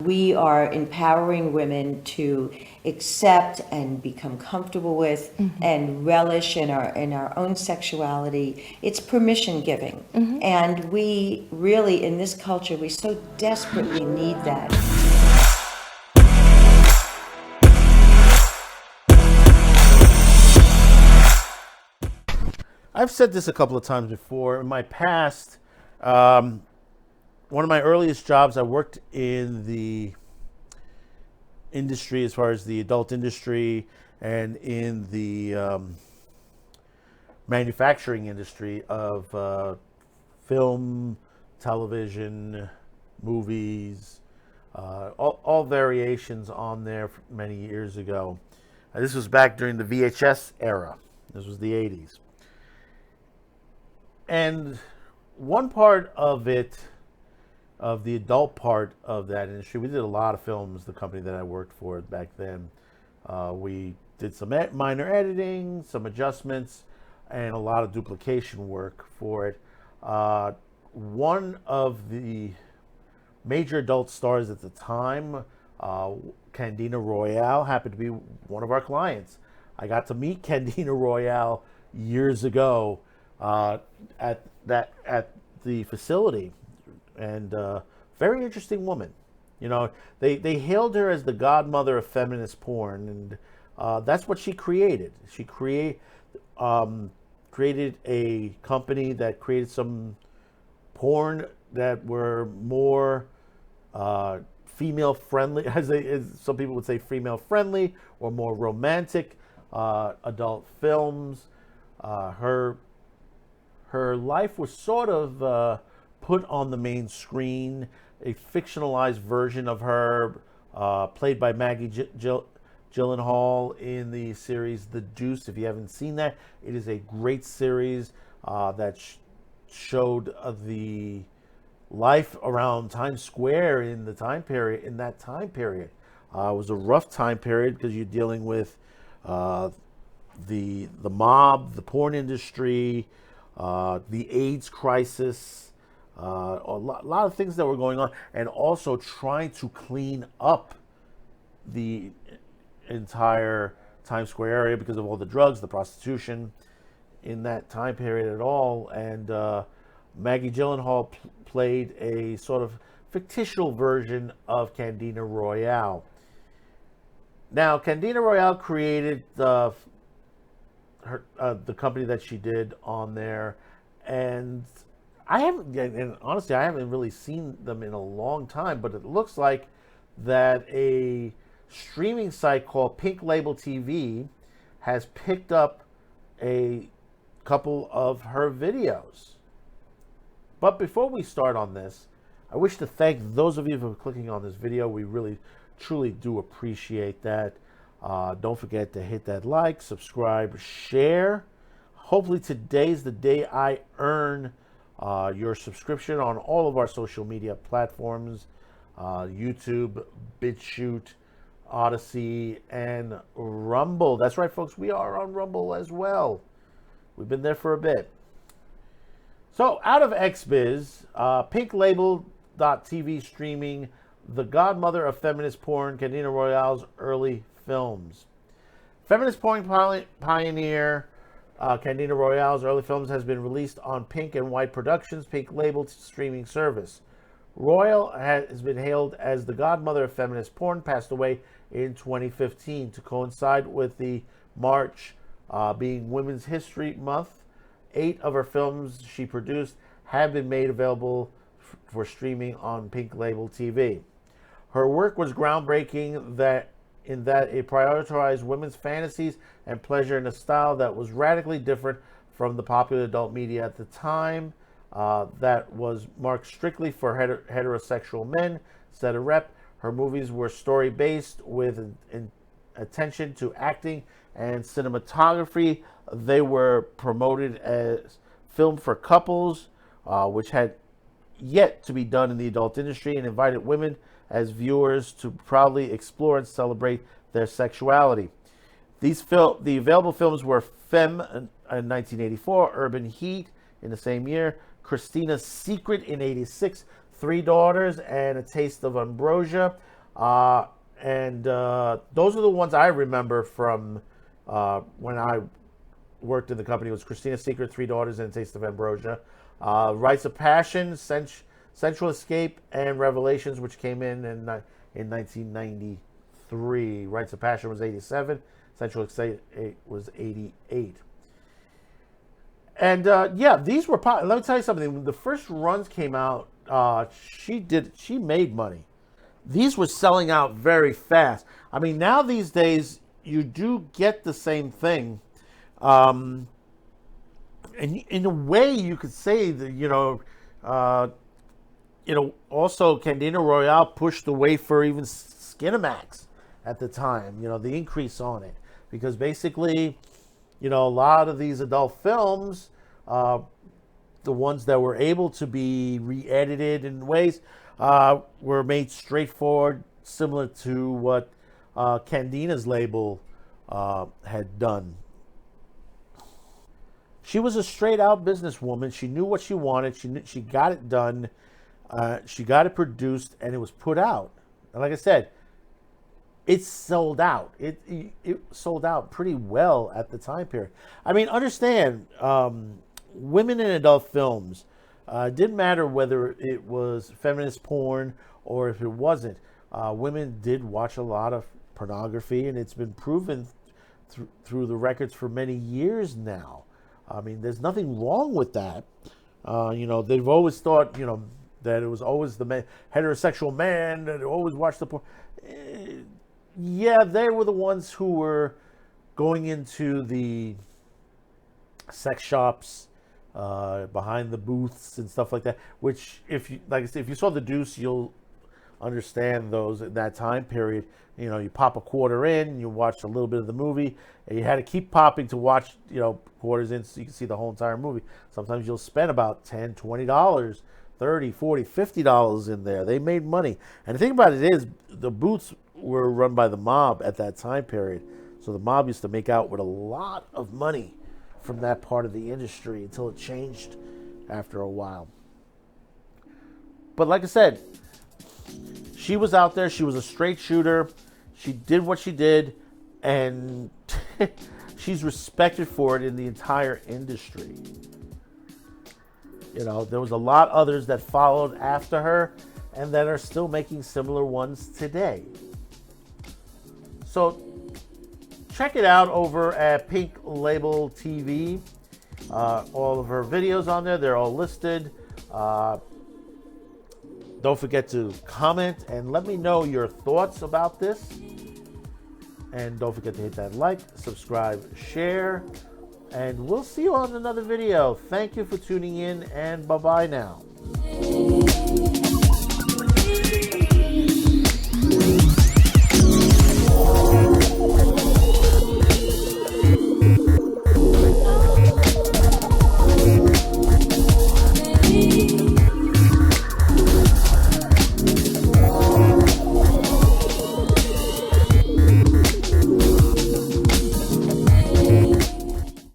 We are empowering women to accept and become comfortable with and relish in our own sexuality. It's permission giving. And we really, in this culture, we so desperately need that. I've said this a couple of times before. In my past, one of my earliest jobs, I worked in the industry as far as the adult industry and in the manufacturing industry of film, television, movies, all variations on there many years ago. This was back during the VHS era. This was the 80s. And one part of it, of the adult part of that industry, we did a lot of films, the company that I worked for back then. We did some minor editing, some adjustments, and a lot of duplication work for it. One of the major adult stars at the time, Candina Royale, happened to be one of our clients. I got to meet Candina Royale years ago at the facility, and very interesting woman. You know, they hailed her as the godmother of feminist porn, and that's what she created. She created a company that created some porn that were more female friendly, as some people would say, female friendly, or more romantic adult films. Her life was sort of put on the main screen, a fictionalized version of her, played by Maggie Gyllenhaal in the series The Deuce. If you haven't seen that, it is a great series that showed the life around Times Square in the time period. In that time period, it was a rough time period because you're dealing with the mob, the porn industry, the AIDS crisis, a lot of things that were going on, and also trying to clean up the entire Times Square area because of all the drugs, the prostitution in that time period at all. And Maggie Gyllenhaal played a sort of fictitious version of Candina Royale. Now, Candina Royale created the company that she did on there, and honestly, I haven't really seen them in a long time, but it looks like that a streaming site called Pink Label TV has picked up a couple of her videos. But before we start on this, I wish to thank those of you for clicking on this video. We really, truly do appreciate that. Don't forget to hit that like, subscribe, share. Hopefully today's the day I earn your subscription on all of our social media platforms, YouTube, BitChute, Odyssey, and Rumble. That's right, folks. We are on Rumble as well. We've been there for a bit. So out of XBiz, PinkLabel.tv streaming The Godmother of Feminist Porn, Candina Royale's early films. Feminist porn pioneer Candina Royale's early films has been released on Pink and White Productions' Pink Label streaming service. Royale has been hailed as the godmother of feminist porn, passed away in 2015 to coincide with the March being Women's History Month. 8 of her films she produced have been made available for streaming on Pink Label TV. Her work was groundbreaking in that it prioritized women's fantasies and pleasure in a style that was radically different from the popular adult media at the time, that was marked strictly for heterosexual men. Set a rep. Her movies were story-based with an attention to acting and cinematography. They were promoted as film for couples, which had yet to be done in the adult industry, and invited women as viewers to proudly explore and celebrate their sexuality. The available films were Femme in 1984, Urban Heat in the same year, Christina's Secret in 86, Three Daughters and A Taste of Ambrosia. And those are the ones I remember from when I worked in the company. It was Christina's Secret, Three Daughters, and A Taste of Ambrosia. Rites of Passion, Sensual Escape, and Revelations, which came in 1993. Rites of Passion was 87. Sensual Escape was 88. And yeah, these were let me tell you something. When the first runs came out, she made money. These were selling out very fast. I mean, now these days you do get the same thing. And in a way, you could say that also Cantina Royale pushed the way for even Skinamax at the time. The increase on it, because basically, a lot of these adult films, the ones that were able to be re-edited in ways, were made straightforward, similar to what Candina's label had done. She was a straight-out businesswoman. She knew what she wanted. She got it done. She got it produced, and it was put out. And like I said, it sold out. It sold out pretty well at the time period. I mean, understand, women in adult films, didn't matter whether it was feminist porn or if it wasn't. Women did watch a lot of pornography, and it's been proven through the records for many years now. I mean, there's nothing wrong with that. They've always thought, that it was always the heterosexual man that always watched the porn. Yeah, they were the ones who were going into the sex shops, behind the booths and stuff like that. Which, if you saw The Deuce, you'll understand those at that time period. You pop a quarter in, you watch a little bit of the movie, and you had to keep popping to watch, quarters in so you can see the whole entire movie. Sometimes you'll spend about $10, $20, $30, $40, $50 in there. They made money. And the thing about it is, the booths were run by the mob at that time period. So the mob used to make out with a lot of money from that part of the industry until it changed after a while. But like I said, she was out there. She was a straight shooter. She did what she did, and she's respected for it in the entire industry. There was a lot others that followed after her and that are still making similar ones today. So check it out over at Pink Label TV. All of her videos on there, they're all listed. Don't forget to comment and let me know your thoughts about this. And don't forget to hit that like, subscribe, share, and we'll see you on another video. Thank you for tuning in, and bye-bye now.